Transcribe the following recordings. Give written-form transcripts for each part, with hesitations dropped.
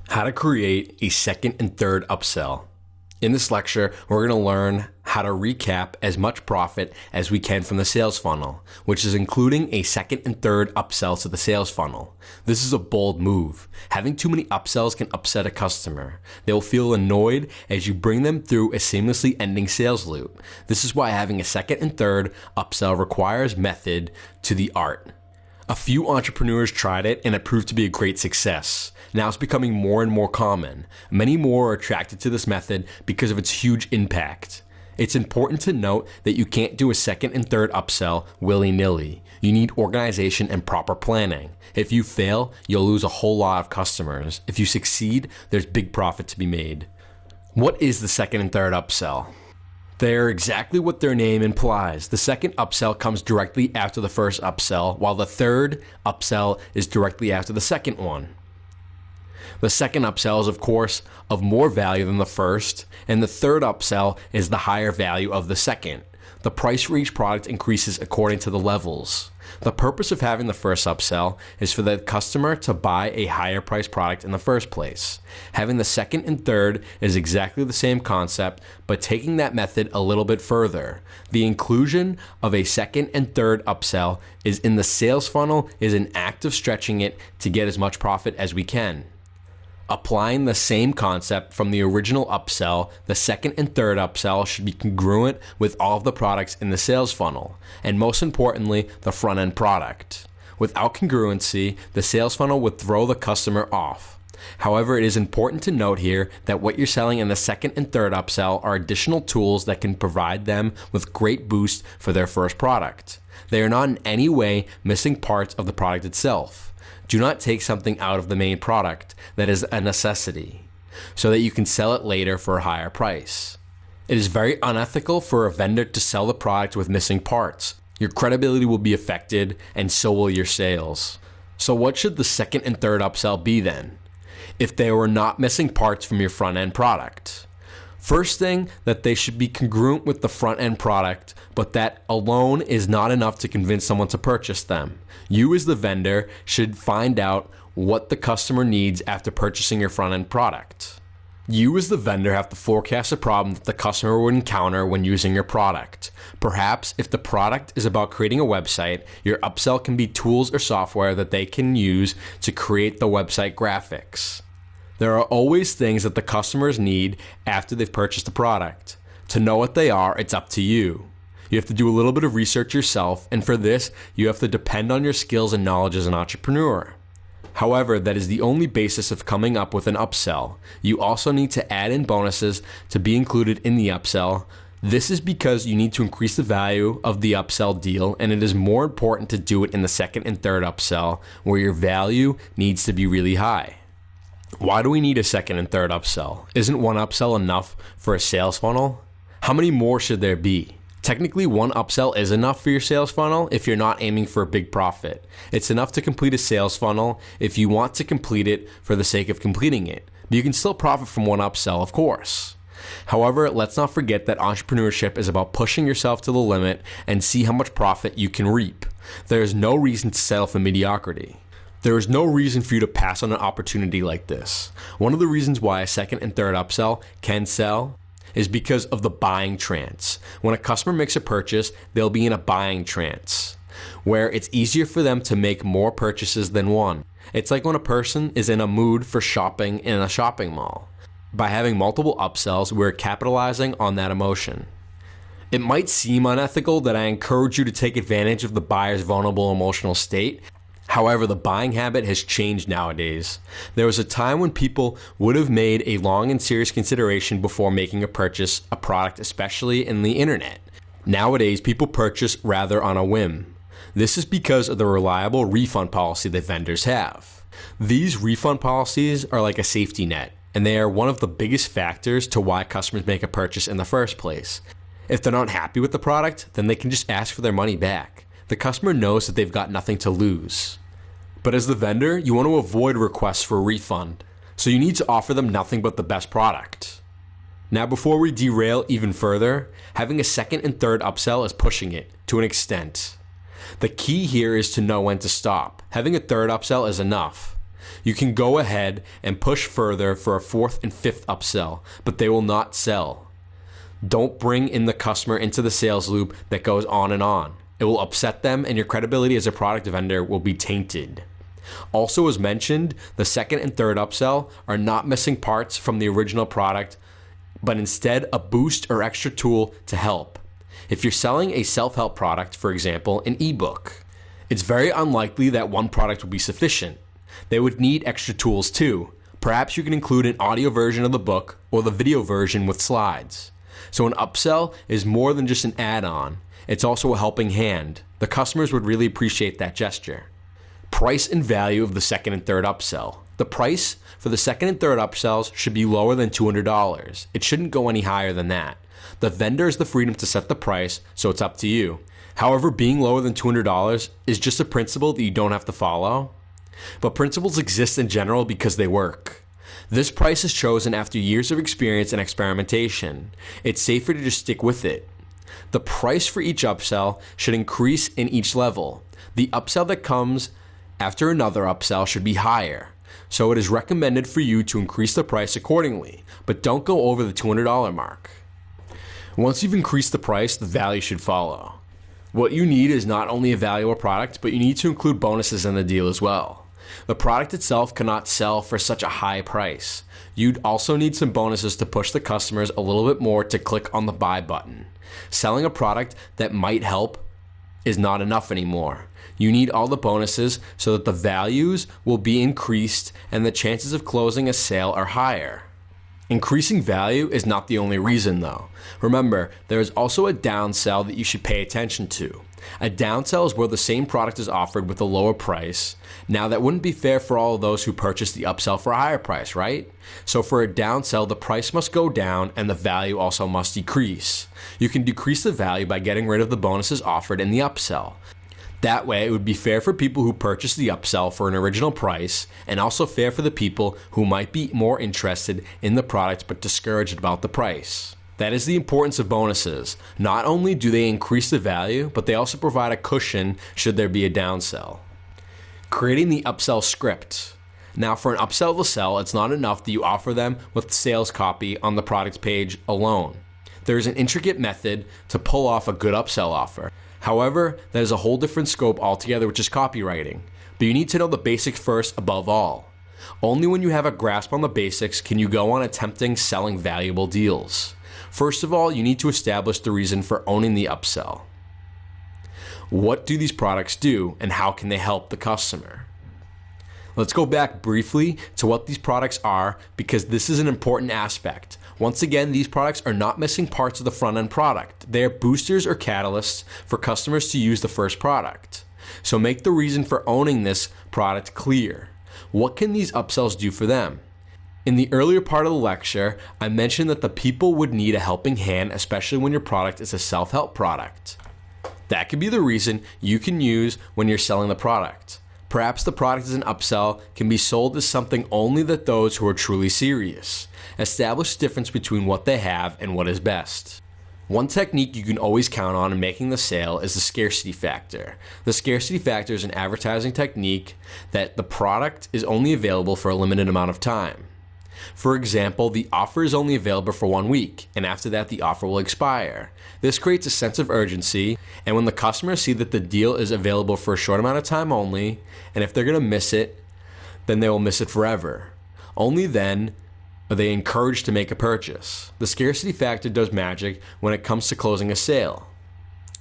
How to create a second and third upsell. In this lecture, we're going to learn how to recap as much profit as we can from the sales funnel, which is including a second and third upsell to the sales funnel. This is a bold move. Having too many upsells can upset a customer. They will feel annoyed as you bring them through a seamlessly ending sales loop. This is why having a second and third upsell requires method to the art. A few entrepreneurs tried it and it proved to be a great success. Now it's becoming more and more common. Many more are attracted to this method because of its huge impact. It's important to note that you can't do a second and third upsell willy-nilly. You need organization and proper planning. If you fail, you'll lose a whole lot of customers. If you succeed, there's big profit to be made. What is the second and third upsell? They're exactly what their name implies. The second upsell comes directly after the first upsell, while the third upsell is directly after the second one. The second upsell is, of course, of more value than the first, and the third upsell is the higher value of the second. The price for each product increases according to the levels. The purpose of having the first upsell is for the customer to buy a higher priced product in the first place. Having the second and third is exactly the same concept, but taking that method a little bit further. The inclusion of a second and third upsell is in the sales funnel is an act of stretching it to get as much profit as we can. Applying the same concept from the original upsell, the second and third upsell should be congruent with all of the products in the sales funnel, and most importantly, the front-end product. Without congruency, the sales funnel would throw the customer off. However, it is important to note here that what you're selling in the second and third upsell are additional tools that can provide them with great boost for their first product. They are not in any way missing parts of the product itself. Do not take something out of the main product that is a necessity, so that you can sell it later for a higher price. It is very unethical for a vendor to sell the product with missing parts. Your credibility will be affected, and so will your sales. So what should the second and third upsell be then, if they were not missing parts from your front-end product? First thing, that they should be congruent with the front-end product, but that alone is not enough to convince someone to purchase them. You as the vendor should find out what the customer needs after purchasing your front-end product. You as the vendor have to forecast a problem that the customer would encounter when using your product. Perhaps if the product is about creating a website, your upsell can be tools or software that they can use to create the website graphics. There are always things that the customers need after they've purchased the product. To know what they are, it's up to you. You have to do a little bit of research yourself, and for this, you have to depend on your skills and knowledge as an entrepreneur. However, that is the only basis of coming up with an upsell. You also need to add in bonuses to be included in the upsell. This is because you need to increase the value of the upsell deal, and it is more important to do it in the second and third upsell, where your value needs to be really high. Why do we need a second and third upsell? Isn't one upsell enough for a sales funnel? How many more should there be? Technically, one upsell is enough for your sales funnel if you're not aiming for a big profit. It's enough to complete a sales funnel if you want to complete it for the sake of completing it. But you can still profit from one upsell, of course. However, let's not forget that entrepreneurship is about pushing yourself to the limit and see how much profit you can reap. There is no reason to settle for mediocrity. There is no reason for you to pass on an opportunity like this. One of the reasons why a second and third upsell can sell is because of the buying trance. When a customer makes a purchase, they'll be in a buying trance, where it's easier for them to make more purchases than one. It's like when a person is in a mood for shopping in a shopping mall. By having multiple upsells, we're capitalizing on that emotion. It might seem unethical that I encourage you to take advantage of the buyer's vulnerable emotional state. However, the buying habit has changed nowadays. There was a time when people would have made a long and serious consideration before making a purchase, a product, especially in the internet. Nowadays, people purchase rather on a whim. This is because of the reliable refund policy that vendors have. These refund policies are like a safety net, and they are one of the biggest factors to why customers make a purchase in the first place. If they're not happy with the product, then they can just ask for their money back. The customer knows that they've got nothing to lose. But as the vendor, you want to avoid requests for a refund, so you need to offer them nothing but the best product. Now, before we derail even further, having a second and third upsell is pushing it to an extent. The key here is to know when to stop. Having a third upsell is enough. You can go ahead and push further for a fourth and fifth upsell, but they will not sell. Don't bring in the customer into the sales loop that goes on and on. It will upset them and your credibility as a product vendor will be tainted. Also, as mentioned, the second and third upsell are not missing parts from the original product, but instead a boost or extra tool to help. If you're selling a self-help product, for example, an ebook, it's very unlikely that one product will be sufficient. They would need extra tools too. Perhaps you can include an audio version of the book or the video version with slides. So an upsell is more than just an add-on. It's also a helping hand. The customers would really appreciate that gesture. Price and value of the second and third upsell. The price for the second and third upsells should be lower than $200. It shouldn't go any higher than that. The vendor has the freedom to set the price, so it's up to you. However, being lower than $200 is just a principle that you don't have to follow. But principles exist in general because they work. This price is chosen after years of experience and experimentation. It's safer to just stick with it. The price for each upsell should increase in each level. The upsell that comes after another upsell should be higher. So it is recommended for you to increase the price accordingly, but don't go over the $200 mark. Once you've increased the price, the value should follow. What you need is not only a valuable product, but you need to include bonuses in the deal as well. The product itself cannot sell for such a high price. You'd also need some bonuses to push the customers a little bit more to click on the buy button. Selling a product that might help is not enough anymore. You need all the bonuses so that the values will be increased and the chances of closing a sale are higher. Increasing value is not the only reason though. Remember, there is also a downsell that you should pay attention to. A downsell is where the same product is offered with a lower price. Now that wouldn't be fair for all of those who purchased the upsell for a higher price, right? So for a downsell, the price must go down and the value also must decrease. You can decrease the value by getting rid of the bonuses offered in the upsell. That way, it would be fair for people who purchased the upsell for an original price and also fair for the people who might be more interested in the product but discouraged about the price. That is the importance of bonuses. Not only do they increase the value, but they also provide a cushion should there be a downsell. Creating the upsell script. Now for an upsell to sell, it's not enough that you offer them with sales copy on the product page alone. There is an intricate method to pull off a good upsell offer. However, that is a whole different scope altogether, which is copywriting. But you need to know the basics first above all. Only when you have a grasp on the basics can you go on attempting selling valuable deals. First of all, you need to establish the reason for owning the upsell. What do these products do and how can they help the customer? Let's go back briefly to what these products are because this is an important aspect. Once again, these products are not missing parts of the front-end product. They are boosters or catalysts for customers to use the first product. So make the reason for owning this product clear. What can these upsells do for them? In the earlier part of the lecture, I mentioned that the people would need a helping hand, especially when your product is a self-help product. That could be the reason you can use when you're selling the product. Perhaps the product as an upsell can be sold as something only that those who are truly serious. Establish the difference between what they have and what is best. One technique you can always count on in making the sale is the scarcity factor. The scarcity factor is an advertising technique that the product is only available for a limited amount of time. For example, the offer is only available for 1 week, and after that the offer will expire. This creates a sense of urgency, and when the customers see that the deal is available for a short amount of time only, and if they're going to miss it, then they will miss it forever. Only then are they encouraged to make a purchase. The scarcity factor does magic when it comes to closing a sale.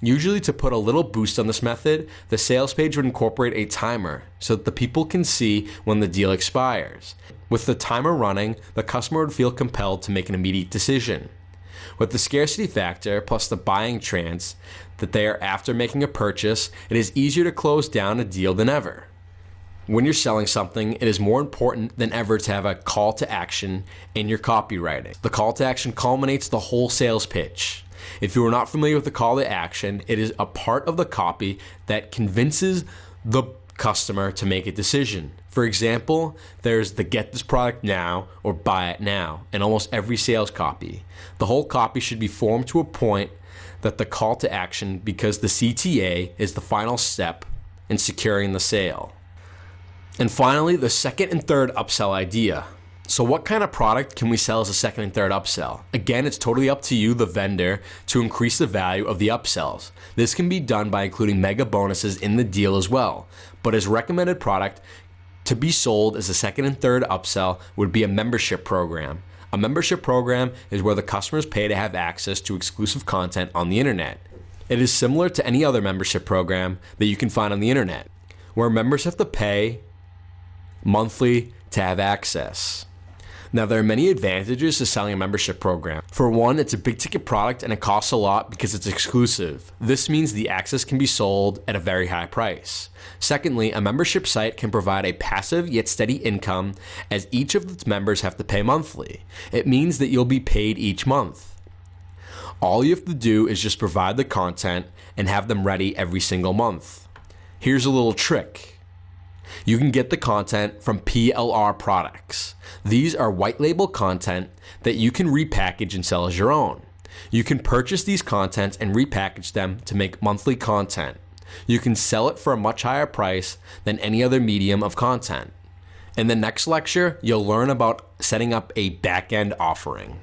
Usually, to put a little boost on this method, the sales page would incorporate a timer so that the people can see when the deal expires. With the timer running, the customer would feel compelled to make an immediate decision. With the scarcity factor plus the buying trance that they are after making a purchase, it is easier to close down a deal than ever. When you're selling something, it is more important than ever to have a call to action in your copywriting. The call to action culminates the whole sales pitch. If you are not familiar with the call to action, it is a part of the copy that convinces the customer to make a decision. For example, there's the get this product now or buy it now in almost every sales copy. The whole copy should be formed to a point that the call to action because the CTA is the final step in securing the sale. And finally, the second and third upsell idea. So what kind of product can we sell as a second and third upsell? Again, it's totally up to you, the vendor, to increase the value of the upsells. This can be done by including mega bonuses in the deal as well. But as recommended product to be sold as a second and third upsell would be a membership program. A membership program is where the customers pay to have access to exclusive content on the internet. It is similar to any other membership program that you can find on the internet, where members have to pay monthly to have access. Now, there are many advantages to selling a membership program. For one, it's a big ticket product and it costs a lot because it's exclusive. This means the access can be sold at a very high price. Secondly, a membership site can provide a passive yet steady income as each of its members have to pay monthly. It means that you'll be paid each month. All you have to do is just provide the content and have them ready every single month. Here's a little trick. You can get the content from PLR products. These are white label content that you can repackage and sell as your own. You can purchase these contents and repackage them to make monthly content. You can sell it for a much higher price than any other medium of content. In the next lecture, you'll learn about setting up a back-end offering.